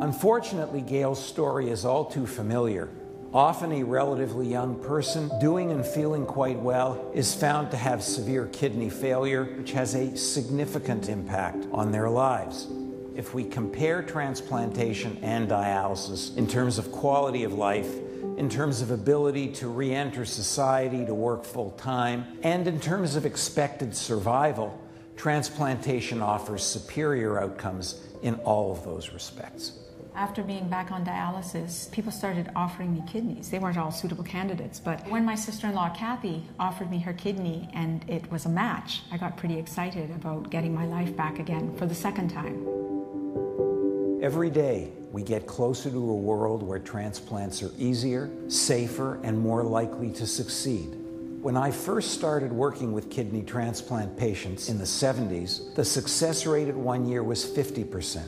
Unfortunately, Gail's story is all too familiar. Often a relatively young person doing and feeling quite well is found to have severe kidney failure, which has a significant impact on their lives. If we compare transplantation and dialysis in terms of quality of life, in terms of ability to re-enter society, to work full-time, and in terms of expected survival, transplantation offers superior outcomes in all of those respects. After being back on dialysis, people started offering me kidneys. They weren't all suitable candidates, but when my sister-in-law Kathy offered me her kidney and it was a match, I got pretty excited about getting my life back again for the second time. Every day, we get closer to a world where transplants are easier, safer, and more likely to succeed. When I first started working with kidney transplant patients in the 70s, the success rate at 1 year was 50%.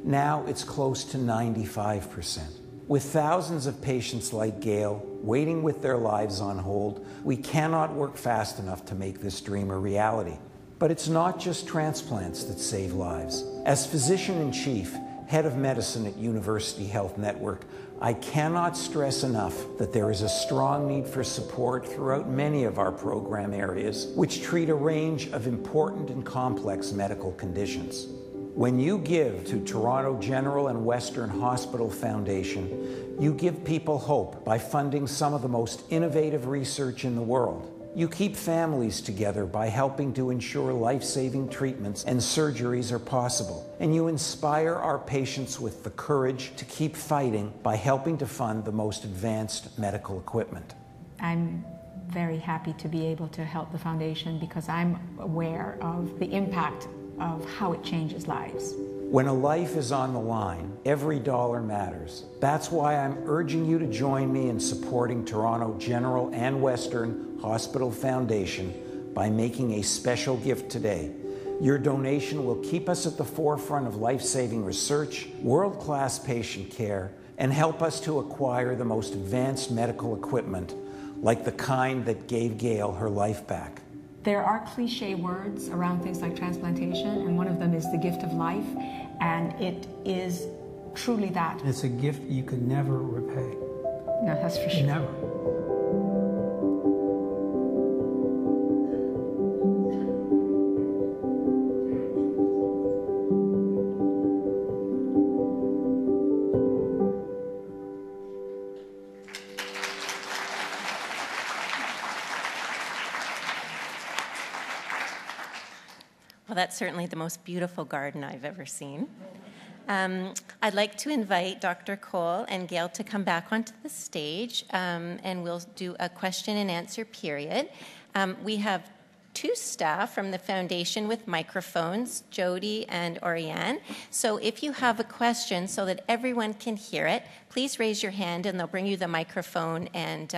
Now it's close to 95%. With thousands of patients like Gail waiting with their lives on hold, we cannot work fast enough to make this dream a reality. But it's not just transplants that save lives. As physician-in-chief, head of medicine at University Health Network, I cannot stress enough that there is a strong need for support throughout many of our program areas, which treat a range of important and complex medical conditions. When you give to Toronto General and Western Hospital Foundation, you give people hope by funding some of the most innovative research in the world. You keep families together by helping to ensure life-saving treatments and surgeries are possible. And you inspire our patients with the courage to keep fighting by helping to fund the most advanced medical equipment. I'm very happy to be able to help the foundation because I'm aware of the impact of how it changes lives. When a life is on the line, every dollar matters. That's why I'm urging you to join me in supporting Toronto General and Western Hospital Foundation by making a special gift today. Your donation will keep us at the forefront of life-saving research, world-class patient care, and help us to acquire the most advanced medical equipment, like the kind that gave Gail her life back. There are cliche words around things like transplantation, and one of them is the gift of life, and it is truly that. It's a gift you could never repay. No, that's for sure. Never. Well, that's certainly the most beautiful garden I've ever seen. I'd like to invite Dr. Cole and Gail to come back onto the stage, and we'll do a question and answer period. We have two staff from the foundation with microphones, Jody and Oriane. So if you have a question so that everyone can hear it, please raise your hand and they'll bring you the microphone, and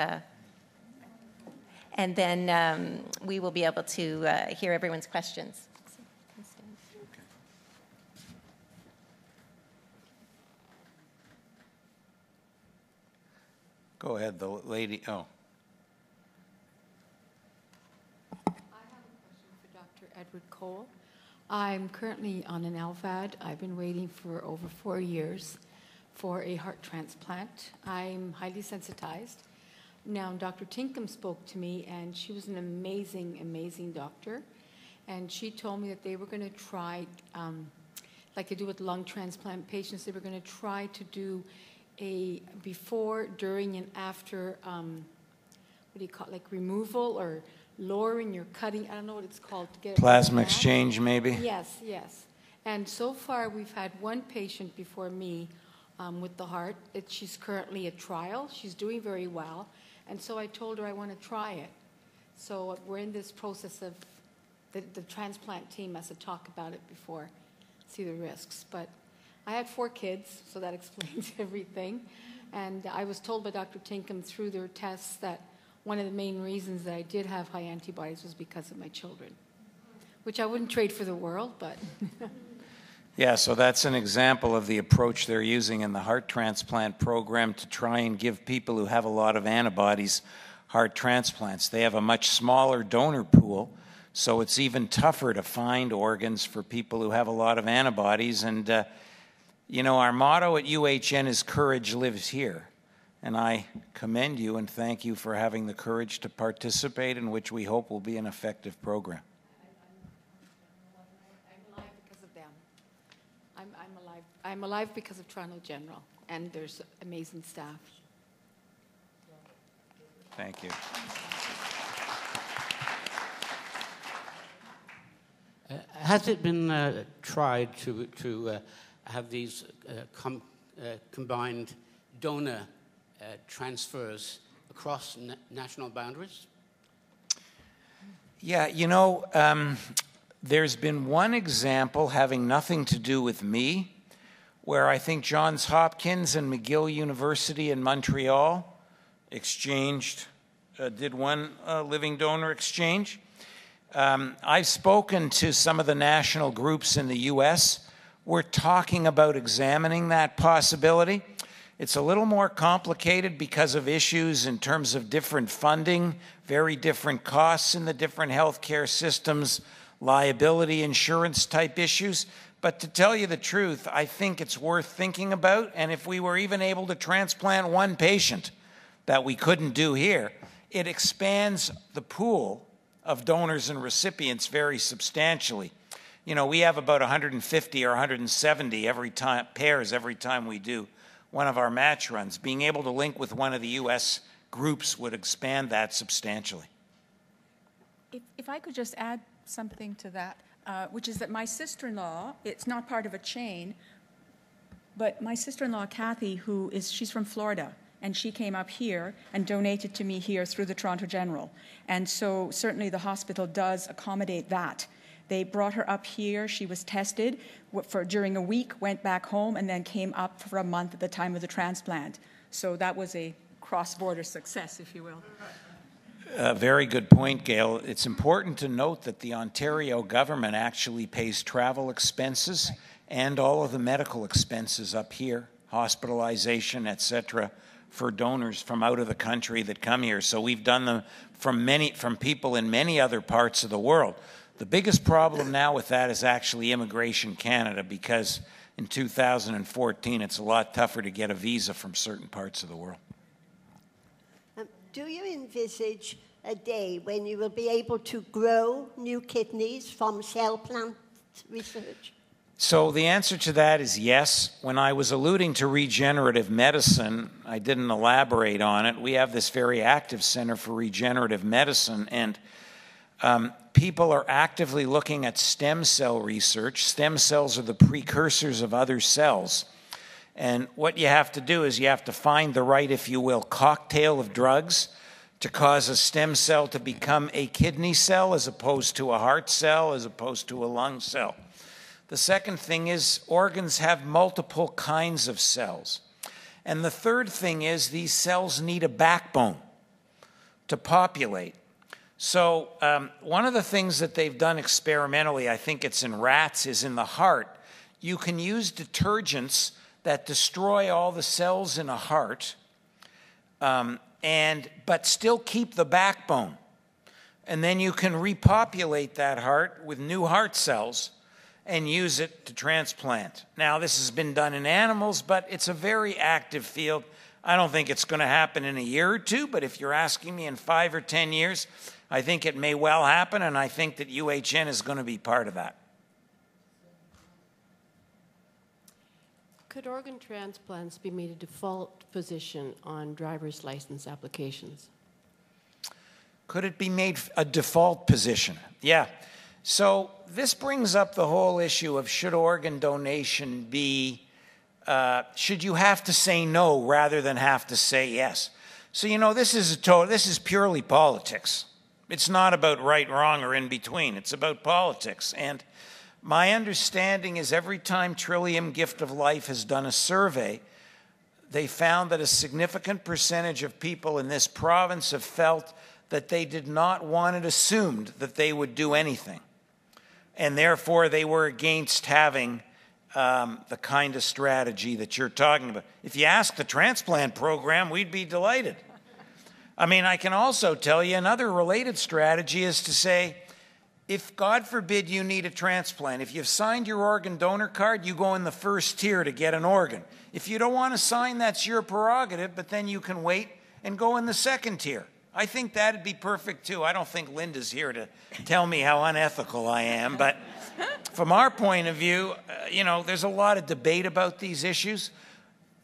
then we will be able to hear everyone's questions. Go ahead, the lady. Oh. I have a question for Dr. Edward Cole. I'm currently on an LVAD. I've been waiting for over 4 years for a heart transplant. I'm highly sensitized. Now, Dr. Tinkham spoke to me, and she was an amazing, amazing doctor. And she told me that they were going to try, like they do with lung transplant patients, they were going to try to do a before, during, and after, what do you call it, like removal or lowering your cutting, I don't know what it's called. To get Plasma exchange, maybe? Yes, yes. And so far, we've had one patient before me with the heart. She's currently at trial. She's doing very well. And so I told her I want to try it. So we're in this process of, the transplant team has to talk about it before, see the risks. But I had 4 kids, so that explains everything. And I was told by Dr. Tinkham through their tests that one of the main reasons that I did have high antibodies was because of my children, which I wouldn't trade for the world, but... Yeah, so that's an example of the approach they're using in the heart transplant program to try and give people who have a lot of antibodies heart transplants. They have a much smaller donor pool, so it's even tougher to find organs for people who have a lot of antibodies. And you know, our motto at UHN is "Courage lives here." And I commend you and thank you for having the courage to participate in which we hope will be an effective program. I'm alive because of them. I'm alive because of Toronto General, and there's amazing staff. Thank you. Has it been tried to have these combined donor transfers across national boundaries? Yeah, you know, there's been one example having nothing to do with me, where I think Johns Hopkins and McGill University in Montreal did one living donor exchange. I've spoken to some of the national groups in the U.S. We're talking about examining that possibility. It's a little more complicated because of issues in terms of different funding, very different costs in the different healthcare systems, liability insurance type issues. But to tell you the truth, I think it's worth thinking about. And if we were even able to transplant one patient that we couldn't do here, it expands the pool of donors and recipients very substantially. You know, we have about 150 or 170 pairs every time we do one of our match runs. Being able to link with one of the U.S. groups would expand that substantially. If I could just add something to that, which is that my sister-in-law, it's not part of a chain, but my sister-in-law, Kathy, she's from Florida, and she came up here and donated to me here through the Toronto General. And so certainly the hospital does accommodate that. They brought her up here. She was tested during a week, went back home, and then came up for a month at the time of the transplant. So that was a cross-border success, if you will. Very good point, Gail. It's important to note that the Ontario government actually pays travel expenses and all of the medical expenses up here, hospitalization, etc., for donors from out of the country that come here. So we've done them from people in many other parts of the world. The biggest problem now with that is actually Immigration Canada, because in 2014 it's a lot tougher to get a visa from certain parts of the world. Do you envisage a day when you will be able to grow new kidneys from cell plant research? So the answer to that is yes. When I was alluding to regenerative medicine, I didn't elaborate on it. We have this very active Center for Regenerative Medicine, and people are actively looking at stem cell research. Stem cells are the precursors of other cells. And what you have to do is you have to find the right, if you will, cocktail of drugs to cause a stem cell to become a kidney cell as opposed to a heart cell, as opposed to a lung cell. The second thing is organs have multiple kinds of cells. And the third thing is these cells need a backbone to populate. So one of the things that they've done experimentally, I think it's in rats, is in the heart. You can use detergents that destroy all the cells in a heart, but still keep the backbone. And then you can repopulate that heart with new heart cells and use it to transplant. Now, this has been done in animals, but it's a very active field. I don't think it's going to happen in a year or two, but if you're asking me in 5 or 10 years, I think it may well happen, and I think that UHN is going to be part of that. Could organ transplants be made a default position on driver's license applications? Could it be made a default position? Yeah. So this brings up the whole issue of should organ donation be, should you have to say no rather than have to say yes? So, you know, this is purely politics. It's not about right, wrong, or in between. It's about politics. And my understanding is every time Trillium Gift of Life has done a survey, they found that a significant percentage of people in this province have felt that they did not want it assumed that they would do anything. And therefore, they were against having the kind of strategy that you're talking about. If you ask the transplant program, we'd be delighted. I mean, I can also tell you another related strategy is to say, if, God forbid, you need a transplant, if you've signed your organ donor card, you go in the first tier to get an organ. If you don't want to sign, that's your prerogative, but then you can wait and go in the second tier. I think that'd be perfect, too. I don't think Linda's here to tell me how unethical I am, but from our point of view, you know, there's a lot of debate about these issues.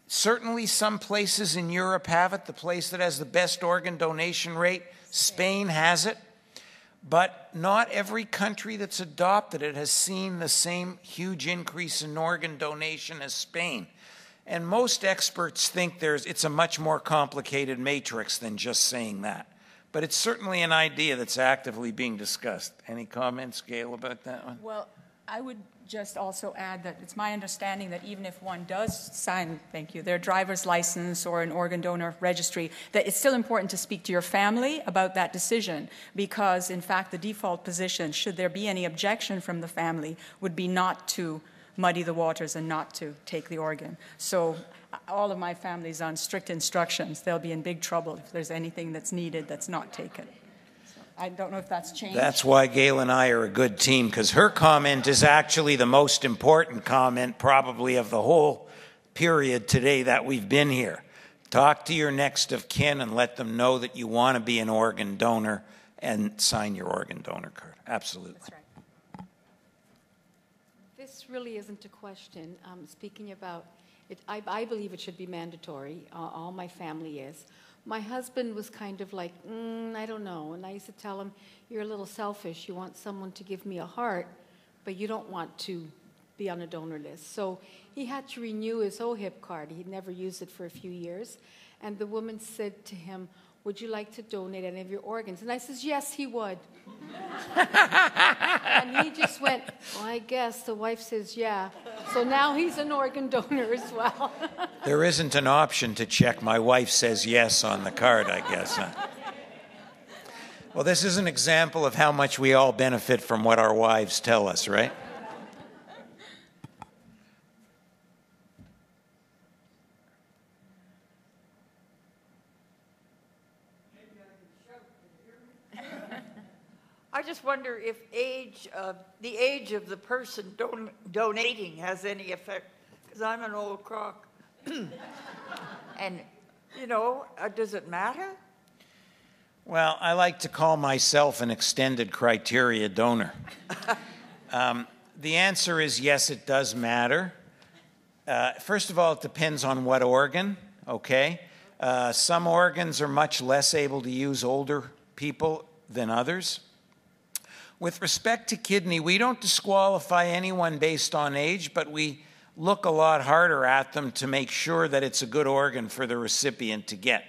Certainly some places in Europe have it. The place that has the best organ donation rate, Spain has it. But not every country that's adopted it has seen the same huge increase in organ donation as Spain. And most experts think it's a much more complicated matrix than just saying that. But it's certainly an idea that's actively being discussed. Any comments, Gail, about that one? Well, I would just also add that it's my understanding that even if one does sign, thank you, their driver's license or an organ donor registry, that it's still important to speak to your family about that decision, because in fact the default position, should there be any objection from the family, would be not to muddy the waters and not to take the organ. So all of my family's on strict instructions. They'll be in big trouble if there's anything that's needed that's not taken. I don't know if that's changed. That's why Gail and I are a good team, because her comment is actually the most important comment probably of the whole period today that we've been here. Talk to your next of kin and let them know that you want to be an organ donor and sign your organ donor card. Absolutely. That's right. This really isn't a question. Speaking about it, I believe it should be mandatory. All my family is. My husband was kind of like, I don't know. And I used to tell him, you're a little selfish. You want someone to give me a heart, but you don't want to be on a donor list. So he had to renew his OHIP card. He'd never used it for a few years. And the woman said to him, would you like to donate any of your organs? And I says, yes, he would. And he just went, well, I guess. The wife says, yeah. So now he's an organ donor as well. There isn't an option to check my wife says yes on the card, I guess. Huh? Well, this is an example of how much we all benefit from what our wives tell us, right? I just wonder if the age of the person donating has any effect, because I'm an old crock. And, does it matter? Well, I like to call myself an extended criteria donor. The answer is yes, it does matter. First of all, it depends on what organ, okay? Some organs are much less able to use older people than others. With respect to kidney, we don't disqualify anyone based on age, but we look a lot harder at them to make sure that it's a good organ for the recipient to get.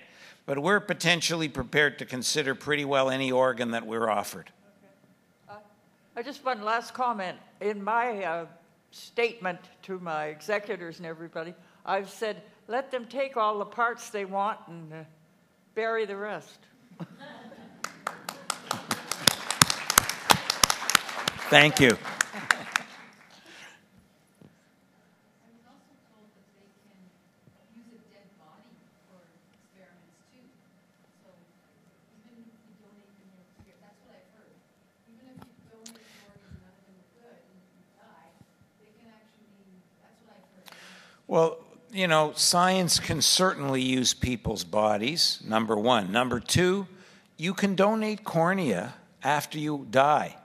But we're potentially prepared to consider pretty well any organ that we're offered. I just one last comment. In my statement to my executors and everybody, I've said, let them take all the parts they want and bury the rest. Thank you. Well, science can certainly use people's bodies, number one. Number two, you can donate cornea after you die.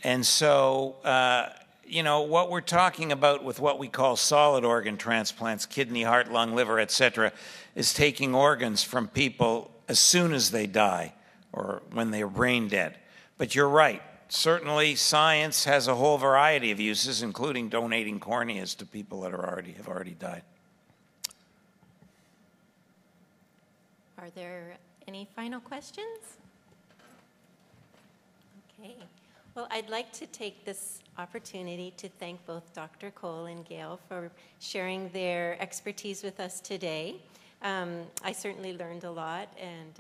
And so, what we're talking about with what we call solid organ transplants, kidney, heart, lung, liver, etc., is taking organs from people as soon as they die or when they're brain dead. But you're right. Certainly, science has a whole variety of uses, including donating corneas to people that have already died. Are there any final questions? Okay. Well, I'd like to take this opportunity to thank both Dr. Cole and Gail for sharing their expertise with us today. I certainly learned a lot, and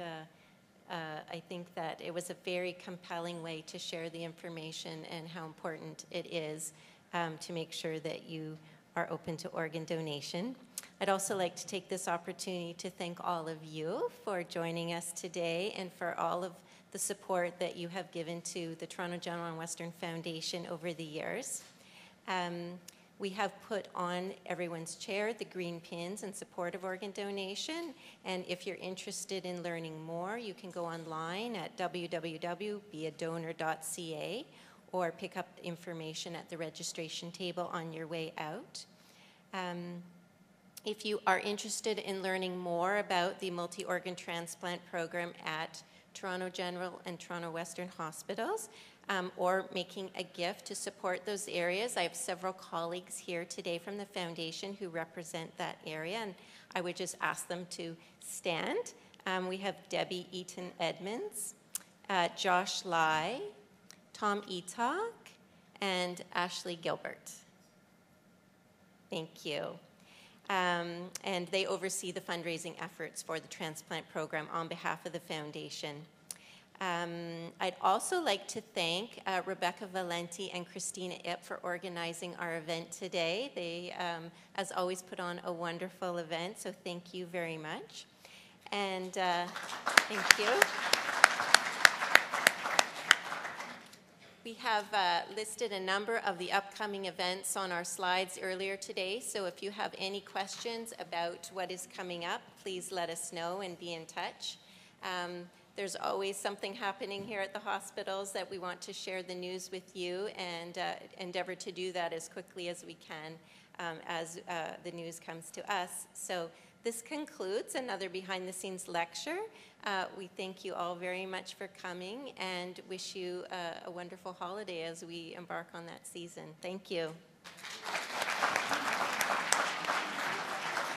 I think that it was a very compelling way to share the information and how important it is to make sure that you are open to organ donation. I'd also like to take this opportunity to thank all of you for joining us today and for all of the support that you have given to the Toronto General and Western Foundation over the years. We have put on everyone's chair the green pins in support of organ donation, and if you're interested in learning more, you can go online at www.beadonor.ca or pick up information at the registration table on your way out. If you are interested in learning more about the multi-organ transplant program at Toronto General and Toronto Western Hospitals, or making a gift to support those areas. I have several colleagues here today from the foundation who represent that area, and I would just ask them to stand. We have Debbie Eaton-Edmonds, Josh Lai, Tom Etok, and Ashley Gilbert. Thank you. And they oversee the fundraising efforts for the transplant program on behalf of the foundation. I'd also like to thank Rebecca Valenti and Christina Ip for organizing our event today. They, as always, put on a wonderful event, so thank you very much. And thank you. We have listed a number of the upcoming events on our slides earlier today, so if you have any questions about what is coming up, please let us know and be in touch. There's always something happening here at the hospitals that we want to share the news with you, and endeavor to do that as quickly as we can as the news comes to us. So this concludes another behind-the-scenes lecture. We thank you all very much for coming and wish you a wonderful holiday as we embark on that season. Thank you.